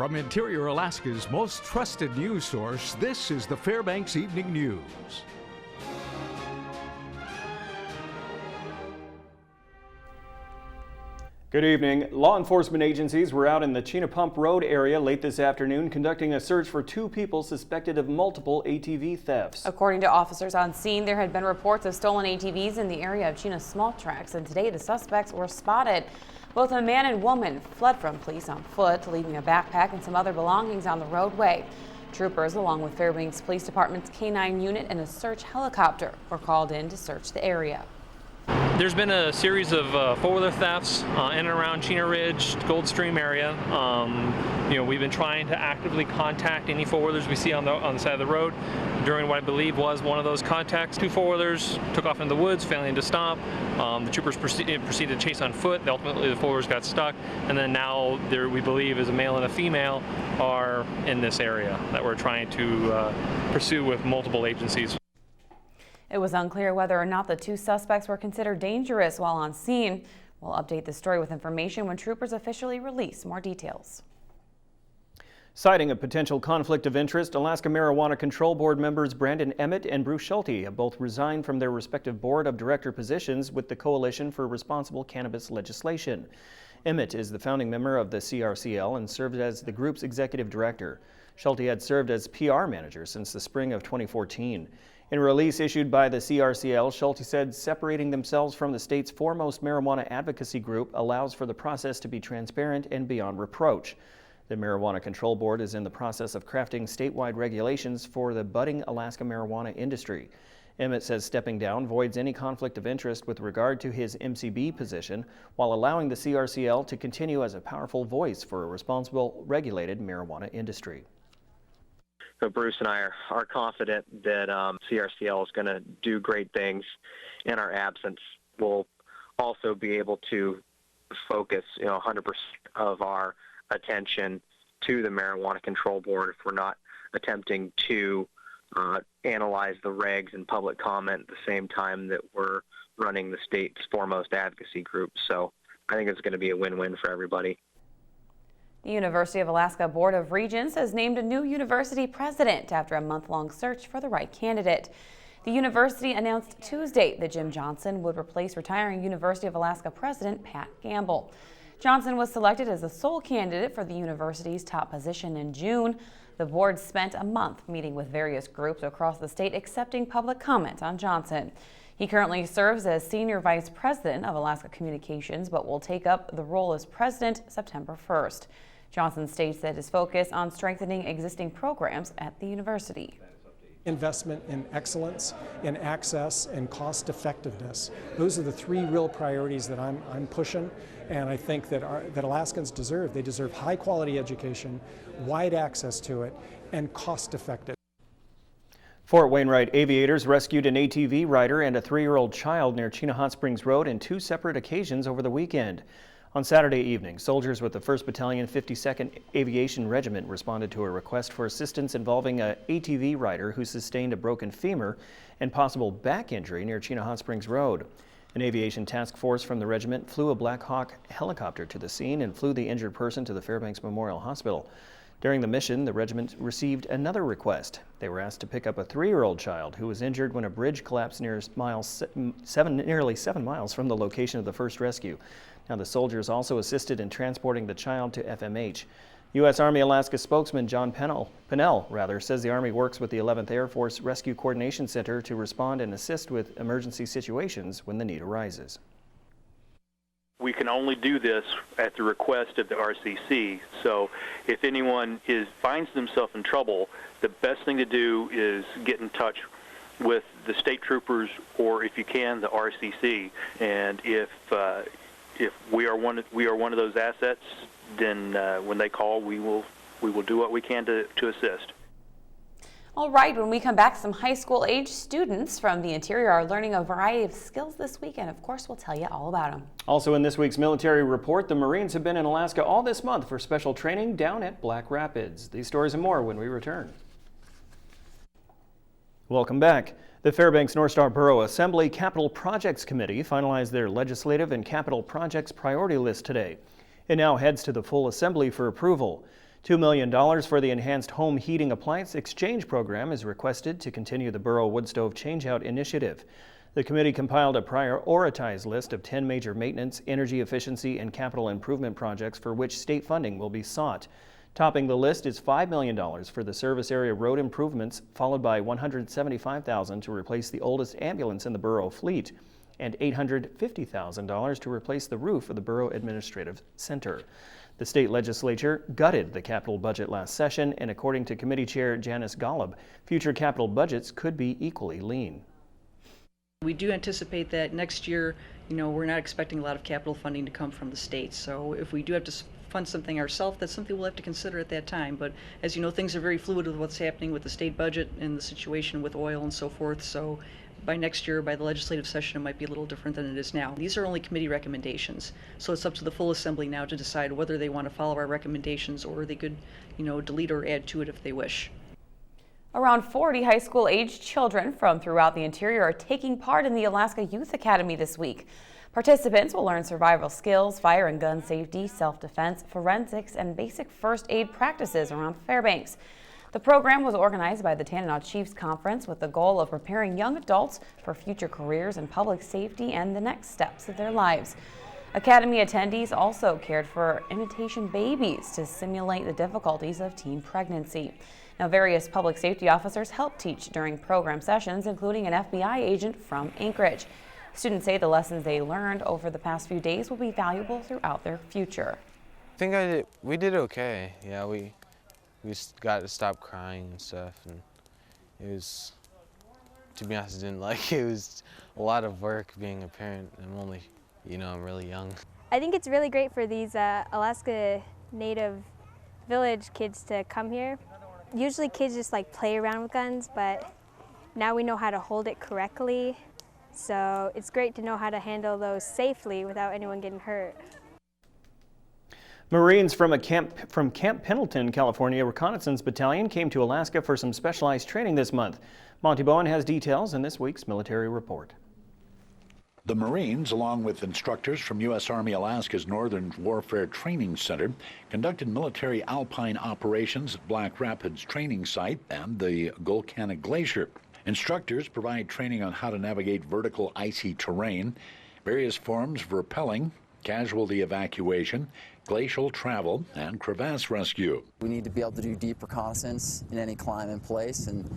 From Interior Alaska's most trusted news source, this is the Fbx Evening News. Good evening. Law enforcement agencies were out in the Chinapump Road area late this afternoon conducting a search for two people suspected of multiple ATV thefts. According to officers on scene, there had been reports of stolen ATVs in the area of China Small Tracks, and today the suspects were spotted. Both a man and woman fled from police on foot, leaving a backpack and some other belongings on the roadway. Troopers, along with Fairbanks Police Department's K-9 unit and a search helicopter, were called in to search the area. There's been a series of four-wheeler thefts in and around Chena Ridge, Goldstream area. We've been trying to actively contact any four-wheelers we see on the side of the road. During what I believe was one of those contacts, two four-wheelers took off into the woods, failing to stop. The troopers proceeded to chase on foot. Ultimately, the four-wheelers got stuck, and then now there, we believe, is a male and a female are in this area that we're trying to pursue with multiple agencies. It was unclear whether or not the two suspects were considered dangerous while on scene. We'll update the story with information when troopers officially release more details. Citing a potential conflict of interest, Alaska Marijuana Control Board members Brandon Emmett and Bruce Schulte have both resigned from their respective board of director positions with the Coalition for Responsible Cannabis Legislation. Emmett is the founding member of the CRCL and served as the group's executive director. Schulte had served as PR manager since the spring of 2014. In a release issued by the CRCL, Schulte said separating themselves from the state's foremost marijuana advocacy group allows for the process to be transparent and beyond reproach. The Marijuana Control Board is in the process of crafting statewide regulations for the budding Alaska marijuana industry. Emmett says stepping down voids any conflict of interest with regard to his MCB position, while allowing the CRCL to continue as a powerful voice for a responsible, regulated marijuana industry. So Bruce and I are confident that CRCL is going to do great things in our absence. We'll also be able to focus 100% of our attention to the Marijuana Control Board if we're not attempting to analyze the regs and public comment at the same time that we're running the state's foremost advocacy group. So I think it's going to be a win-win for everybody. The University of Alaska Board of Regents has named a new university president after a month-long search for the right candidate. The university announced Tuesday that Jim Johnson would replace retiring University of Alaska president Pat Gamble. Johnson was selected as the sole candidate for the university's top position in June. The board spent a month meeting with various groups across the state accepting public comment on Johnson. He currently serves as Senior Vice President of Alaska Communications, but will take up the role as President September 1st. Johnson states that his focus on strengthening existing programs at the university. Investment in excellence, in access, and cost effectiveness. Those are the three real priorities that I'm pushing, and I think that Alaskans deserve. They deserve high quality education, wide access to it, and cost effective. Fort Wainwright aviators rescued an ATV rider and a 3-year-old child near Chena Hot Springs Road in 2 separate occasions over the weekend. On Saturday evening, soldiers with the 1st Battalion 52nd Aviation Regiment responded to a request for assistance involving an ATV rider who sustained a broken femur and possible back injury near Chena Hot Springs Road. An aviation task force from the regiment flew a Black Hawk helicopter to the scene and flew the injured person to the Fairbanks Memorial Hospital. During the mission, the regiment received another request. They were asked to pick up a 3-year-old child who was injured when a bridge collapsed nearly 7 miles from the location of the first rescue. Now, the soldiers also assisted in transporting the child to FMH. U.S. Army Alaska spokesman John Pennell says the Army works with the 11th Air Force Rescue Coordination Center to respond and assist with emergency situations when the need arises. We can only do this at the request of the RCC. So if anyone finds themselves in trouble, the best thing to do is get in touch with the state troopers, or if you can, the RCC. And if we are one of those assets, then when they call, we will do what we can to assist. All right, when we come back, some high school age students from the interior are learning a variety of skills this weekend. Of course, we'll tell you all about them. Also in this week's military report, the Marines have been in Alaska all this month for special training down at Black Rapids. These stories and more when we return. Welcome back. The Fairbanks North Star Borough Assembly Capital Projects Committee finalized their legislative and capital projects priority list today. It now heads to the full assembly for approval. $2 million for the Enhanced Home Heating Appliance Exchange Program is requested to continue the Borough Wood Stove Changeout Initiative. The committee compiled a prioritized list of 10 major maintenance, energy efficiency, and capital improvement projects for which state funding will be sought. Topping the list is $5 million for the service area road improvements, followed by $175,000 to replace the oldest ambulance in the borough fleet, and $850,000 to replace the roof of the Borough Administrative Center. The state legislature gutted the capital budget last session, and according to committee chair Janice Golub, future capital budgets could be equally lean. We do anticipate that next year, we're not expecting a lot of capital funding to come from the state. So if we do have to fund something ourselves, that's something we'll have to consider at that time. But as you know, things are very fluid with what's happening with the state budget and the situation with oil and so forth. So by next year, by the legislative session, it might be a little different than it is now. These are only committee recommendations. So it's up to the full assembly now to decide whether they want to follow our recommendations or they could, delete or add to it if they wish. Around 40 high school aged children from throughout the interior are taking part in the Alaska Youth Academy this week. Participants will learn survival skills, fire and gun safety, self-defense, forensics, and basic first aid practices around Fairbanks. The program was organized by the Tanana Chiefs Conference with the goal of preparing young adults for future careers in public safety and the next steps of their lives. Academy attendees also cared for imitation babies to simulate the difficulties of teen pregnancy. Now, various public safety officers helped teach during program sessions, including an FBI agent from Anchorage. Students say the lessons they learned over the past few days will be valuable throughout their future. I think we did okay. Yeah, we got to stop crying and stuff, and it was, to be honest, I didn't like it. It was a lot of work being a parent. I'm really young. I think it's really great for these Alaska Native village kids to come here. Usually kids just play around with guns, but now we know how to hold it correctly. So it's great to know how to handle those safely without anyone getting hurt. Marines from Camp Pendleton, California Reconnaissance Battalion came to Alaska for some specialized training this month. Monty Bowen has details in this week's military report. The Marines, along with instructors from U.S. Army Alaska's Northern Warfare Training Center, conducted military alpine operations at Black Rapids Training Site and the Gulkana Glacier. Instructors provide training on how to navigate vertical icy terrain, various forms of rappelling, casualty evacuation, glacial travel, and crevasse rescue. We need to be able to do deep reconnaissance in any climb in place, and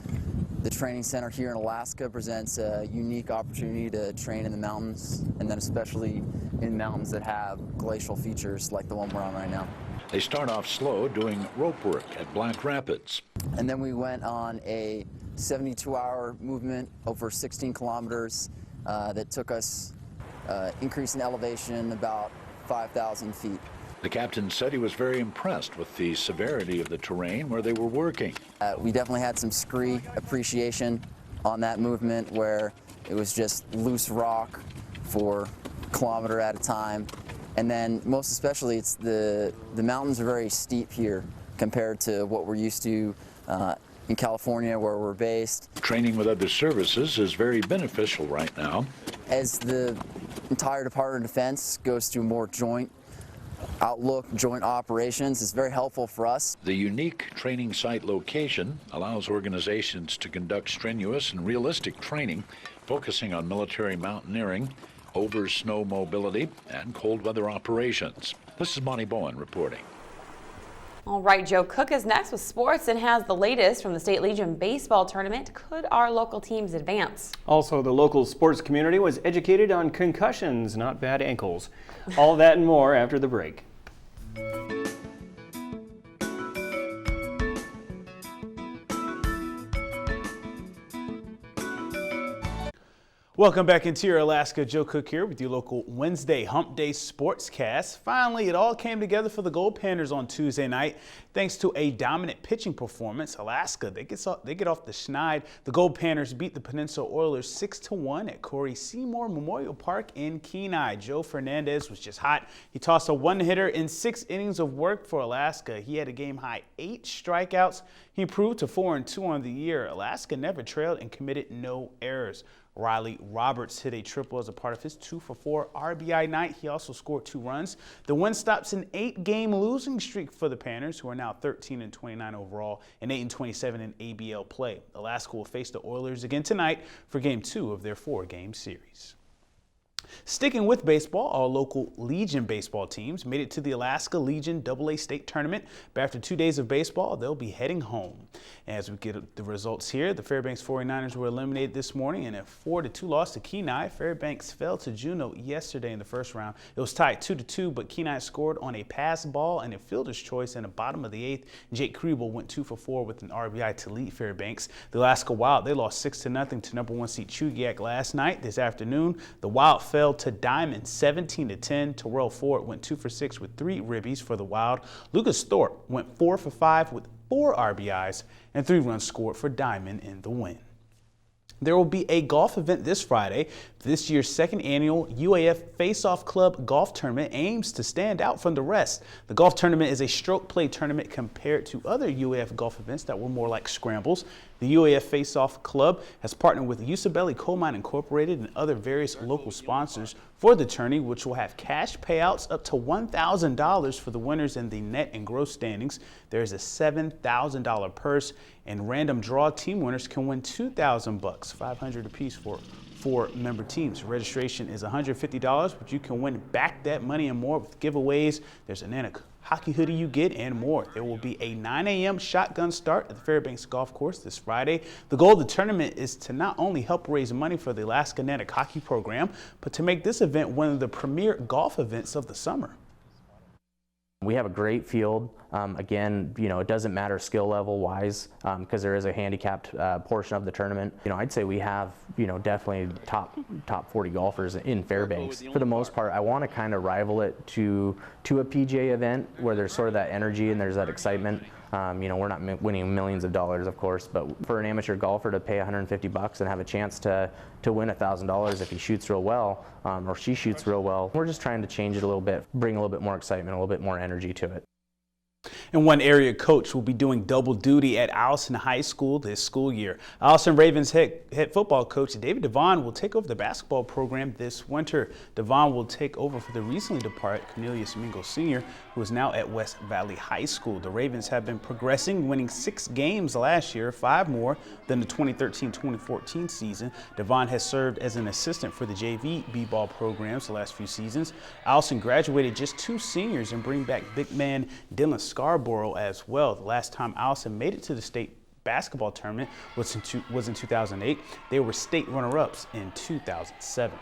the training center here in Alaska presents a unique opportunity to train in the mountains, and then especially in mountains that have glacial features like the one we're on right now. They start off slow doing rope work at Black Rapids. And then we went on a 72-hour movement over 16 kilometers that took us increase in elevation about 5,000 feet. The captain said he was very impressed with the severity of the terrain where they were working. We definitely had some scree appreciation on that movement where it was just loose rock for a kilometer at a time. And then most especially, it's the mountains are very steep here compared to what we're used to in California where we're based. Training with other services is very beneficial right now. As the entire Department of Defense goes to more joint outlook, joint operations, it's very helpful for us. The unique training site location allows organizations to conduct strenuous and realistic training, focusing on military mountaineering, over snow mobility, and cold weather operations. This is Monty Bowen reporting. All right, Joe Cook is next with sports and has the latest from the State Legion baseball tournament. Could our local teams advance? Also, the local sports community was educated on concussions, not bad ankles. All that and more after the break. Welcome back into your Alaska. Joe Cook here with your local Wednesday Hump Day Sportscast. Finally, it all came together for the Gold Panthers on Tuesday night. Thanks to a dominant pitching performance, Alaska, they get off the schneid. The Gold Panthers beat the Peninsula Oilers 6-1 at Corey Seymour Memorial Park in Kenai. Joe Fernandez was just hot. He tossed a one-hitter in 6 innings of work for Alaska. He had a game-high 8 strikeouts. He improved to 4-2 on the year. Alaska never trailed and committed no errors. Riley Roberts hit a triple as a part of his 2-for-4 RBI night. He also scored 2 runs. The win stops an 8-game losing streak for the Panthers, who are now 13-29 overall and 8-27 in ABL play. Alaska will face the Oilers again tonight for Game 2 of their 4-game series. Sticking with baseball, our local Legion baseball teams made it to the Alaska Legion AA State Tournament, but after 2 days of baseball, they'll be heading home. As we get the results here, the Fairbanks 49ers were eliminated this morning in a 4-2 loss to Kenai. Fairbanks fell to Juneau yesterday in the first round. It was tied 2-2, but Kenai scored on a pass ball and a fielder's choice in the bottom of the 8th. Jake Kriebel went 2-for-4 with an RBI to lead Fairbanks. The Alaska Wild, they lost 6-0 to number 1 seed Chugiak last night. This afternoon, the Wild fell to Diamond 17-10. Terrell Ford went 2-for-6 with 3 ribbies for the Wild. Lucas Thorpe went 4-for-5 with 4 RBIs and 3 runs scored for Diamond in the win. There will be a golf event this Friday. This year's 2nd annual UAF Face-Off Club Golf Tournament aims to stand out from the rest. The golf tournament is a stroke play tournament compared to other UAF golf events that were more like scrambles. The UAF Face-Off Club has partnered with Usabelli Coal Mine Incorporated and other various local sponsors for the tourney, which will have cash payouts up to $1,000 for the winners in the net and gross standings. There is a $7,000 purse, and random draw team winners can win $2,000, $500 apiece for 4 member teams. Registration is $150, but you can win back that money and more with giveaways. There's a Nana hockey hoodie you get and more. There will be a 9 a.m. shotgun start at the Fairbanks Golf Course this Friday. The goal of the tournament is to not only help raise money for the Alaska Nana hockey program, but to make this event one of the premier golf events of the summer. We have a great field. Again, it doesn't matter skill level wise because there is a handicapped portion of the tournament. I'd say we have, definitely top 40 golfers in Fairbanks. For the most part, I want to kind of rival it to a PGA event where there's sort of that energy and there's that excitement. We're not winning millions of dollars, of course, but for an amateur golfer to pay $150 and have a chance to win $1,000 if he shoots real well or she shoots real well, we're just trying to change it a little bit, bring a little bit more excitement, a little bit more energy to it. And one area coach will be doing double duty at Allison High School this school year. Allison Ravens head football coach David Devon will take over the basketball program this winter. Devon will take over for the recently departed Cornelius Mingo Sr., who is now at West Valley High School. The Ravens have been progressing, winning 6 games last year, 5 more than the 2013-2014 season. Devon has served as an assistant for the JV b-ball programs the last few seasons. Allison graduated just 2 seniors and bring back big man Dylan Scarborough as well. The last time Allison made it to the state basketball tournament was in 2008. They were state runner-ups in 2007.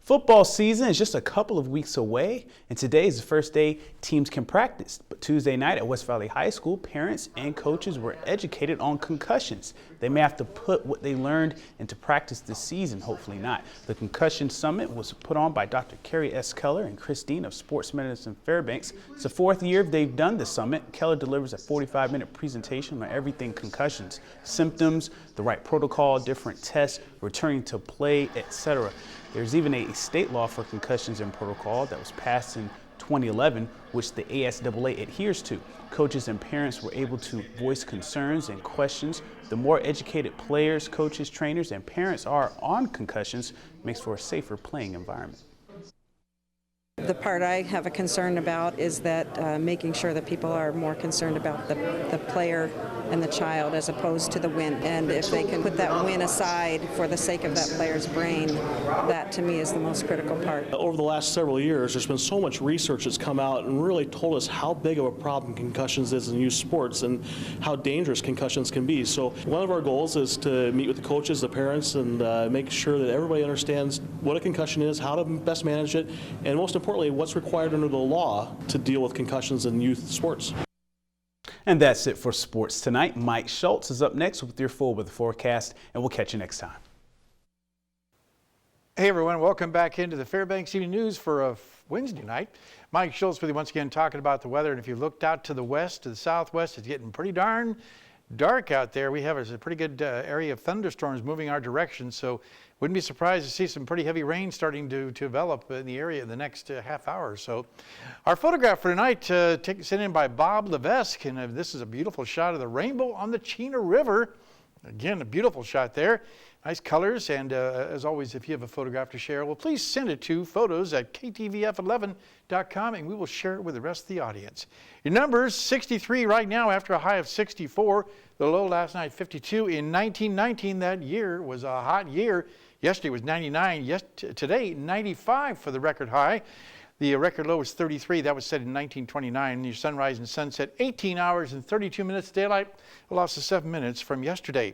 Football season is just a couple of weeks away, and today is the first day teams can practice. But Tuesday night at West Valley High School, parents and coaches were educated on concussions. They may have to put what they learned into practice this season, hopefully not. The Concussion Summit was put on by Dr. Carrie S. Keller and Christine of Sports Medicine Fairbanks. It's the 4th year they've done the summit. Keller delivers a 45-minute presentation on everything concussions, symptoms, the right protocol, different tests, returning to play, etc. There's even a state law for concussions and protocol that was passed in 2011, which the ASAA adheres to. Coaches and parents were able to voice concerns and questions. The more educated players, coaches, trainers, and parents are on concussions, makes for a safer playing environment. The part I have a concern about is that making sure that people are more concerned about the player and the child as opposed to the win. And if they can put that win aside for the sake of that player's brain, that to me is the most critical part. Over the last several years, there's been so much research that's come out and really told us how big of a problem concussions is in youth sports and how dangerous concussions can be. So one of our goals is to meet with the coaches, the parents, and make sure that everybody understands what a concussion is, how to best manage it, and most importantly, what's required under the law to deal with concussions in youth sports. And that's it for sports tonight. Mike Schultz is up next with your full weather forecast, and we'll catch you next time. Hey everyone, welcome back into the Fairbanks Evening News for a Wednesday night. Mike Schultz with you once again talking about the weather, and if you looked out to the west, to the southwest, it's getting pretty darn dark out there. We have a pretty good area of thunderstorms moving our direction, so wouldn't be surprised to see some pretty heavy rain starting to develop in the area in the next half hour or so. Our photograph for tonight sent in by Bob Levesque, and this is a beautiful shot of the rainbow on the Chena River. Again, a beautiful shot there. Nice colors, and as always, if you have a photograph to share, well, please send it to photos@ktvf11.com, and we will share it with the rest of the audience. Your numbers, 63 right now after a high of 64. The low last night, 52. In 1919, that year was a hot year. Yesterday was 99. Today, 95 for the record high. The record low was 33. That was set in 1929. Your sunrise and sunset, 18 hours and 32 minutes daylight, a loss of 7 minutes from yesterday.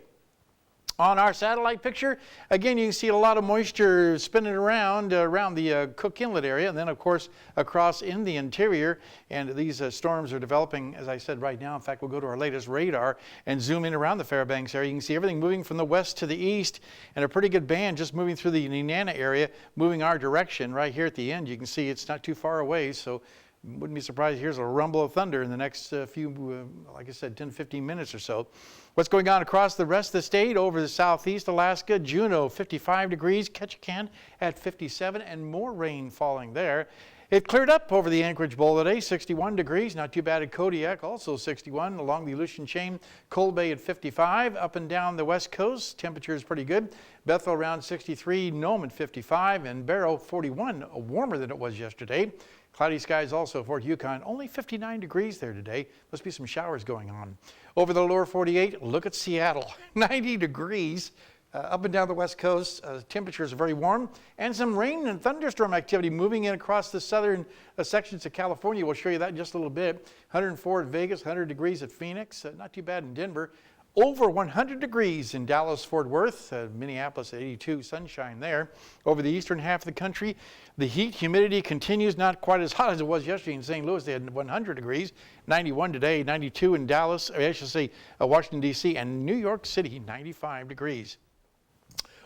On our satellite picture, again, you can see a lot of moisture spinning around the Cook Inlet area, and then, of course, across in the interior. And these storms are developing, as I said, right now. In fact, we'll go to our latest radar and zoom in around the Fairbanks area. You can see everything moving from the west to the east, and a pretty good band just moving through the Nenana area, moving our direction. Right here at the end, you can see it's not too far away, so wouldn't be surprised. Here's a rumble of thunder in the next few, like I said, 10, 15 minutes or so. What's going on across the rest of the state? Over the southeast Alaska, Juneau, 55 degrees, Ketchikan at 57, and more rain falling there. It cleared up over the Anchorage Bowl today, 61 degrees, not too bad at Kodiak, also 61 along the Aleutian Chain, Cold Bay at 55, up and down the west coast, temperature is pretty good. Bethel around 63, Nome at 55, and Barrow 41, warmer than it was yesterday. Cloudy skies also Fort Yukon, only 59 degrees there today. Must be some showers going on. Over the lower 48, look at Seattle, 90 degrees. Up and down the west coast, temperatures are very warm, and some rain and thunderstorm activity moving in across the southern sections of California. We'll show you that in just a little bit. 104 at Vegas, 100 degrees at Phoenix, not too bad in Denver. Over 100 degrees in Dallas-Fort Worth, Minneapolis at 82, sunshine there. Over the eastern half of the country, the heat, humidity continues, not quite as hot as it was yesterday in St. Louis. They had 100 degrees, 91 today, 92 in Dallas, or I should say Washington, D.C., and New York City, 95 degrees.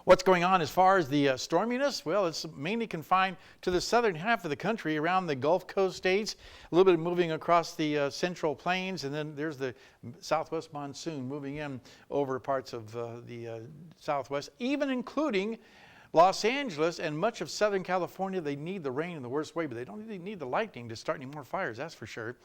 What's going on as far as the storminess? Well, it's mainly confined to the southern half of the country around the Gulf Coast states, a little bit moving across the central plains, and then there's the southwest monsoon moving in over parts of the southwest, even including Los Angeles and much of Southern California. They need the rain in the worst way, but they don't really need the lightning to start any more fires, that's for sure.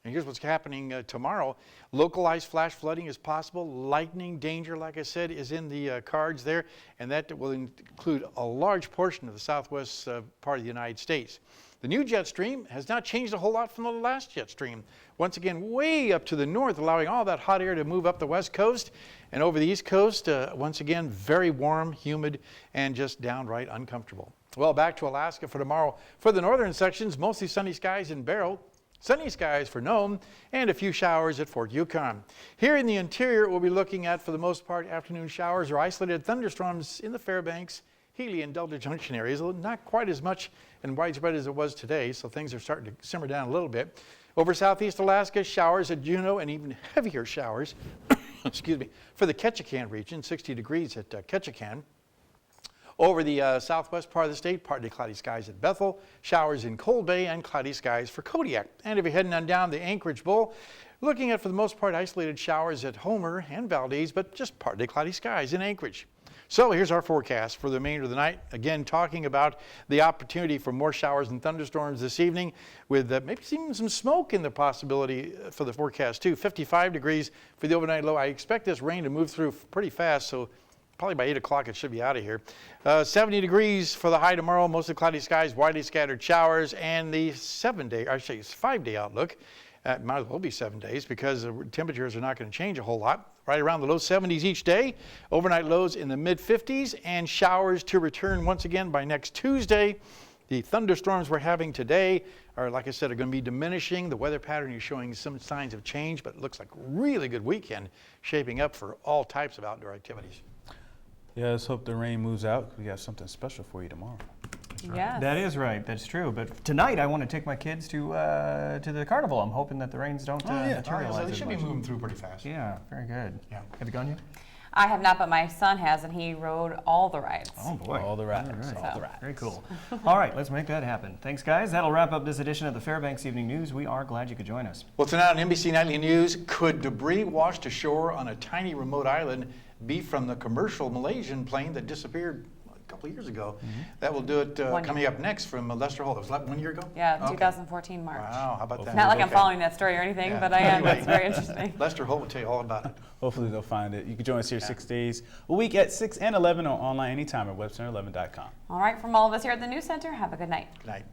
And here's what's happening tomorrow. Localized flash flooding is possible. Lightning danger, like I said, is in the cards there, and that will include a large portion of the southwest part of the United States. The new jet stream has not changed a whole lot from the last jet stream. Once again, way up to the north, allowing all that hot air to move up the west coast. And over the east coast, once again, very warm, humid, and just downright uncomfortable. Well, back to Alaska for tomorrow. For the northern sections, mostly sunny skies in Barrow. Sunny skies for Nome, and a few showers at Fort Yukon. Here in the interior, we'll be looking at, for the most part, afternoon showers or isolated thunderstorms in the Fairbanks, Healy, and Delta Junction areas. Not quite as much and widespread as it was today, so things are starting to simmer down a little bit. Over southeast Alaska, showers at Juneau and even heavier showers, excuse me, for the Ketchikan region, 60 degrees at Ketchikan. Over the southwest part of the state, partly cloudy skies at Bethel, showers in Cold Bay, and cloudy skies for Kodiak. And if you're heading on down the Anchorage Bowl, looking at, for the most part, isolated showers at Homer and Valdez, but just partly cloudy skies in Anchorage. So here's our forecast for the remainder of the night. Again, talking about the opportunity for more showers and thunderstorms this evening, with maybe even some smoke in the possibility for the forecast too. 55 degrees for the overnight low. I expect this rain to move through pretty fast, so probably by 8 o'clock it should be out of here. 70 degrees for the high tomorrow, mostly cloudy skies, widely scattered showers, and the 5-day outlook. Might as well be 7 days because the temperatures are not going to change a whole lot. Right around the low 70s each day, overnight lows in the mid 50s, and showers to return once again by next Tuesday. The thunderstorms we're having today are, like I said, are going to be diminishing. The weather pattern is showing some signs of change, but it looks like a really good weekend shaping up for all types of outdoor activities. Yeah, let's hope the rain moves out. We got something special for you tomorrow. Right. Yes. That is right. That's true. But tonight I want to take my kids to the carnival. I'm hoping that the rains don't materialize. So they should be moving through pretty fast. Yeah, very good. Yeah. Have you gone yet? I have not, but my son has, and he rode all the rides. Oh boy. All the rides. All the rides. Very cool. All right, let's make that happen. Thanks, guys. That'll wrap up this edition of the Fairbanks Evening News. We are glad you could join us. Well, tonight on NBC Nightly News, could debris washed ashore on a tiny remote island be from the commercial Malaysian plane that disappeared couple of years ago. That will do it coming up next from Lester Holt. Was that 1 year ago? Yeah, Okay. 2014 March. Wow, how about that? Not like I'm following that story or anything, but I am. That's very interesting. Lester Holt will tell you all about it. Hopefully they'll find it. You can join us here 6 days a week at 6 and 11 or online anytime at webcenter11.com. All right, from all of us here at the News Center, have a good night. Good night.